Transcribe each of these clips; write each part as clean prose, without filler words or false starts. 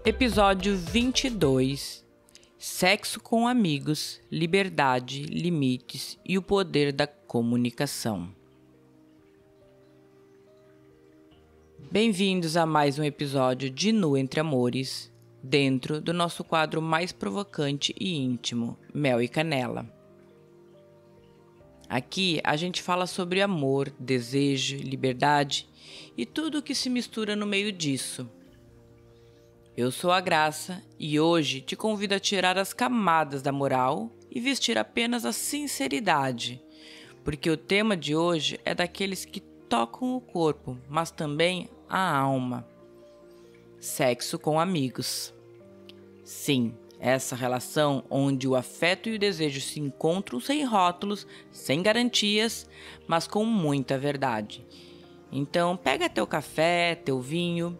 Episódio 22. Sexo com amigos, liberdade, limites e o poder da comunicação. Bem-vindos a mais um episódio de Nu Entre Amores, dentro do nosso quadro mais provocante e íntimo, Mel e Canela. Aqui a gente fala sobre amor, desejo, liberdade e tudo o que se mistura no meio disso. Eu sou a Graça e hoje te convido a tirar as camadas da moral e vestir apenas a sinceridade, porque o tema de hoje é daqueles que tocam o corpo, mas também a alma. Sexo com amigos. Sim, essa relação onde o afeto e o desejo se encontram sem rótulos, sem garantias, mas com muita verdade. Então pega teu café, teu vinho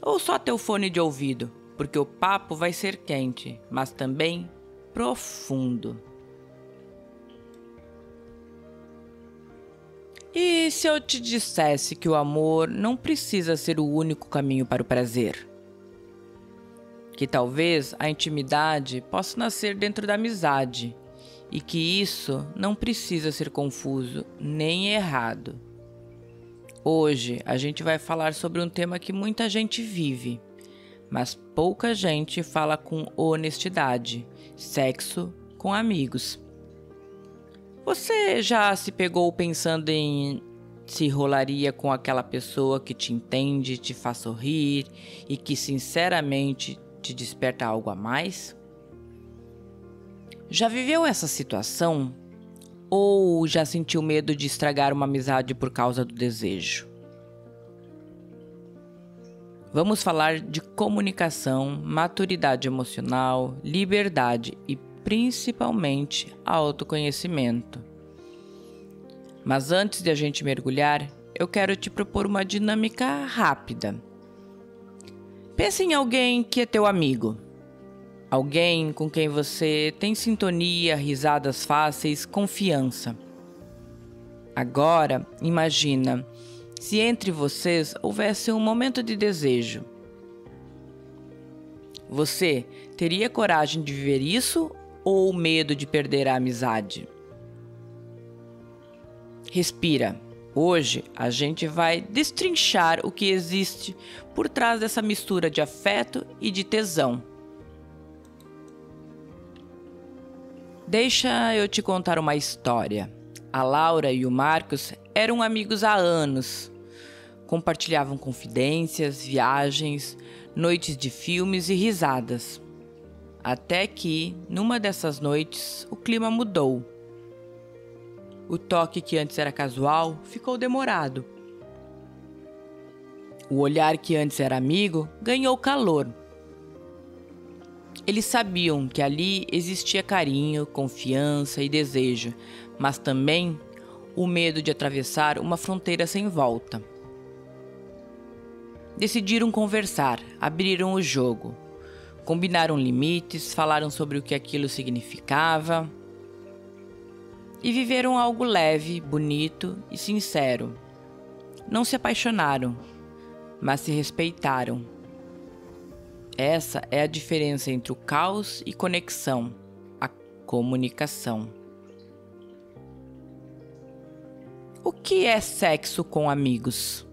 ou só teu fone de ouvido, porque o papo vai ser quente, mas também profundo. E se eu te dissesse que o amor não precisa ser o único caminho para o prazer? Que talvez a intimidade possa nascer dentro da amizade e que isso não precisa ser confuso nem errado. Hoje a gente vai falar sobre um tema que muita gente vive, mas pouca gente fala com honestidade: sexo com amigos. Você já se pegou pensando em se rolaria com aquela pessoa que te entende, te faz sorrir e que sinceramente te desperta algo a mais? Já viveu essa situação? Ou já sentiu medo de estragar uma amizade por causa do desejo? Vamos falar de comunicação, maturidade emocional, liberdade e principalmente autoconhecimento. Mas antes de a gente mergulhar, eu quero te propor uma dinâmica rápida. Pense em alguém que é teu amigo. Alguém com quem você tem sintonia, risadas fáceis, confiança. Agora, imagina se entre vocês houvesse um momento de desejo. Você teria coragem de viver isso ou medo de perder a amizade? Respira. Hoje a gente vai destrinchar o que existe por trás dessa mistura de afeto e de tesão. Deixa eu te contar uma história. A Laura e o Marcos eram amigos há anos. Compartilhavam confidências, viagens, noites de filmes e risadas. Até que, numa dessas noites, o clima mudou. O toque que antes era casual ficou demorado. O olhar que antes era amigo ganhou calor. Eles sabiam que ali existia carinho, confiança e desejo, mas também o medo de atravessar uma fronteira sem volta. Decidiram conversar, abriram o jogo, combinaram limites, falaram sobre o que aquilo significava e viveram algo leve, bonito e sincero. Não se apaixonaram, mas se respeitaram. Essa é a diferença entre o caos e conexão, a comunicação. O que é sexo com amigos?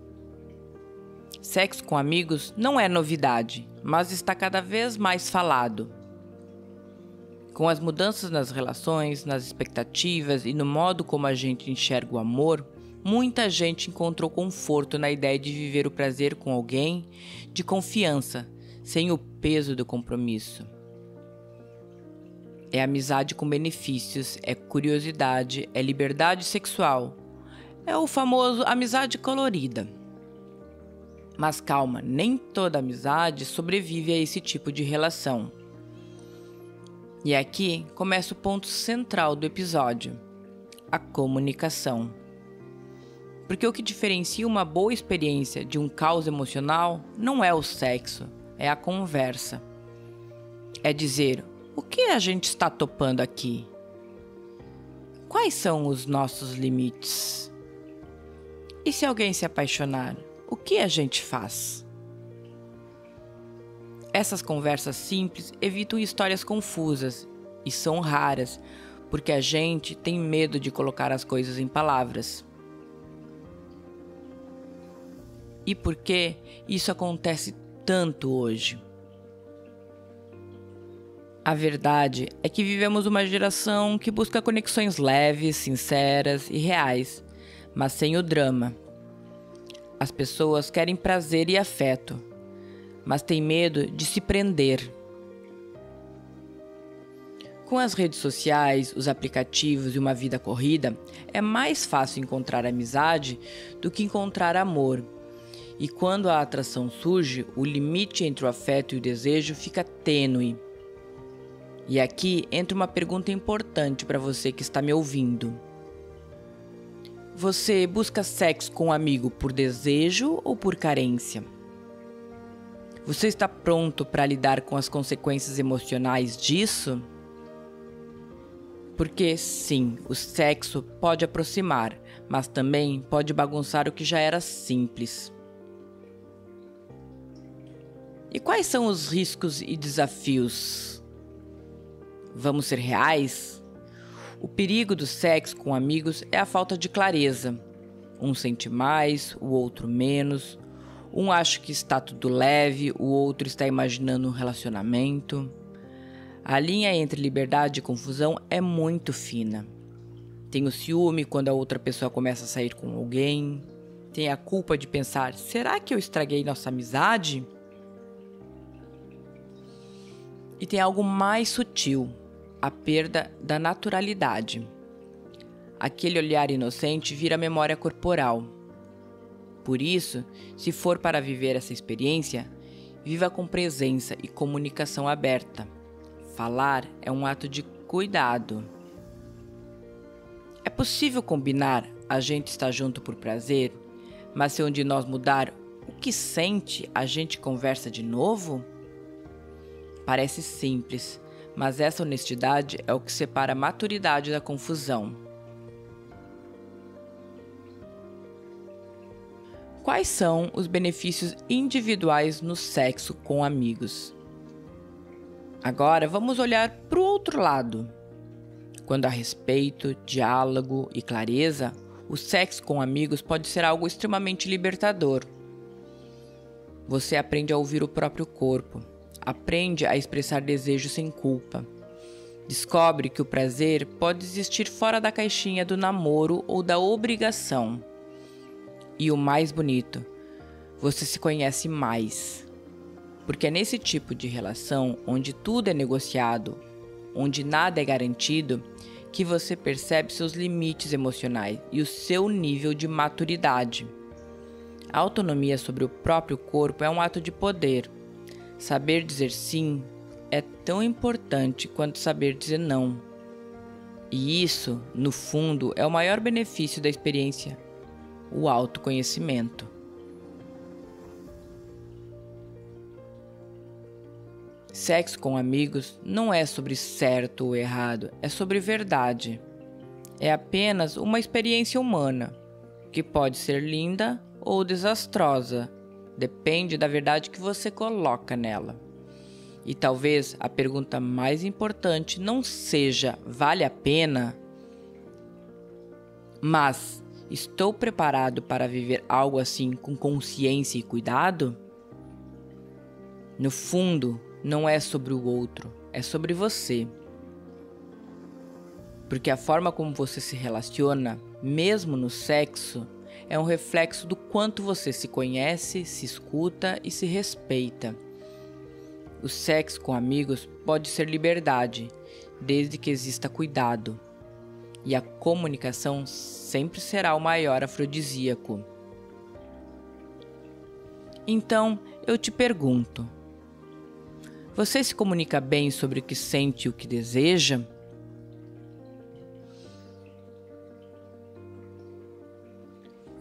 Sexo com amigos não é novidade, mas está cada vez mais falado. Com as mudanças nas relações, nas expectativas e no modo como a gente enxerga o amor, muita gente encontrou conforto na ideia de viver o prazer com alguém de confiança, sem o peso do compromisso. É amizade com benefícios, é curiosidade, é liberdade sexual. É o famoso amizade colorida. Mas calma, nem toda amizade sobrevive a esse tipo de relação. E aqui começa o ponto central do episódio: a comunicação. Porque o que diferencia uma boa experiência de um caos emocional não é o sexo, é a conversa. É dizer: o que a gente está topando aqui? Quais são os nossos limites? E se alguém se apaixonar, o que a gente faz? Essas conversas simples evitam histórias confusas e são raras, porque a gente tem medo de colocar as coisas em palavras. E por que isso acontece tanto hoje? A verdade é que vivemos uma geração que busca conexões leves, sinceras e reais, mas sem o drama. As pessoas querem prazer e afeto, mas têm medo de se prender. Com as redes sociais, os aplicativos e uma vida corrida, é mais fácil encontrar amizade do que encontrar amor. E quando a atração surge, o limite entre o afeto e o desejo fica tênue. E aqui entra uma pergunta importante para você que está me ouvindo. Você busca sexo com um amigo por desejo ou por carência? Você está pronto para lidar com as consequências emocionais disso? Porque sim, o sexo pode aproximar, mas também pode bagunçar o que já era simples. E quais são os riscos e desafios? Vamos ser reais? O perigo do sexo com amigos é a falta de clareza. Um sente mais, o outro menos. Um acha que está tudo leve, o outro está imaginando um relacionamento. A linha entre liberdade e confusão é muito fina. Tem o ciúme quando a outra pessoa começa a sair com alguém. Tem a culpa de pensar, será que eu estraguei nossa amizade? E tem algo mais sutil, a perda da naturalidade. Aquele olhar inocente vira memória corporal. Por isso, se for para viver essa experiência, viva com presença e comunicação aberta. Falar é um ato de cuidado. É possível combinar a gente estar junto por prazer, mas se um de nós mudar o que sente, a gente conversa de novo? Parece simples, mas essa honestidade é o que separa a maturidade da confusão. Quais são os benefícios individuais no sexo com amigos? Agora vamos olhar para o outro lado. Quando há respeito, diálogo e clareza, o sexo com amigos pode ser algo extremamente libertador. Você aprende a ouvir o próprio corpo. Aprende a expressar desejo sem culpa. Descobre que o prazer pode existir fora da caixinha do namoro ou da obrigação. E o mais bonito, você se conhece mais. Porque é nesse tipo de relação, onde tudo é negociado, onde nada é garantido, que você percebe seus limites emocionais e o seu nível de maturidade. A autonomia sobre o próprio corpo é um ato de poder. Saber dizer sim é tão importante quanto saber dizer não. E isso, no fundo, é o maior benefício da experiência, o autoconhecimento. Sexo com amigos não é sobre certo ou errado, é sobre verdade. É apenas uma experiência humana, que pode ser linda ou desastrosa. Depende da verdade que você coloca nela. E talvez a pergunta mais importante não seja vale a pena, mas estou preparado para viver algo assim com consciência e cuidado? No fundo, não é sobre o outro, é sobre você. Porque a forma como você se relaciona, mesmo no sexo, é um reflexo do quanto você se conhece, se escuta e se respeita. O sexo com amigos pode ser liberdade, desde que exista cuidado. E a comunicação sempre será o maior afrodisíaco. Então, eu te pergunto: você se comunica bem sobre o que sente e o que deseja?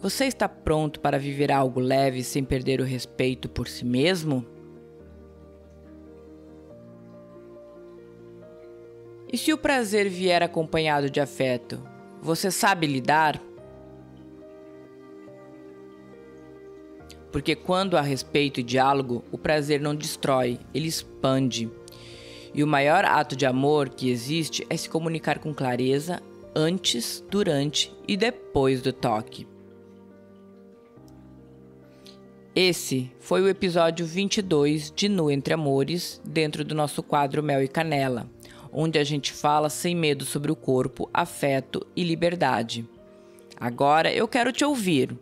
Você está pronto para viver algo leve sem perder o respeito por si mesmo? E se o prazer vier acompanhado de afeto, você sabe lidar? Porque quando há respeito e diálogo, o prazer não destrói, ele expande. E o maior ato de amor que existe é se comunicar com clareza antes, durante e depois do toque. Esse foi o episódio 22 de Nu Entre Amores, dentro do nosso quadro Mel e Canela, onde a gente fala sem medo sobre o corpo, afeto e liberdade. Agora eu quero te ouvir.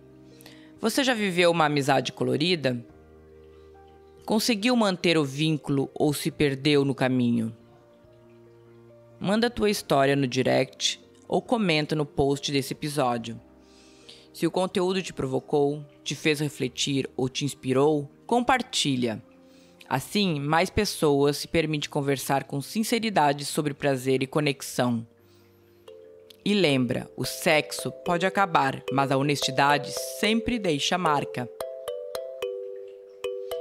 Você já viveu uma amizade colorida? Conseguiu manter o vínculo ou se perdeu no caminho? Manda tua história no direct ou comenta no post desse episódio. Se o conteúdo te provocou, te fez refletir ou te inspirou, compartilha. Assim, mais pessoas se permitem conversar com sinceridade sobre prazer e conexão. E lembra, o sexo pode acabar, mas a honestidade sempre deixa marca.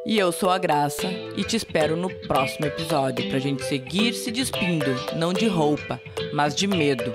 E eu sou a Graça e te espero no próximo episódio pra gente seguir se despindo, não de roupa, mas de medo.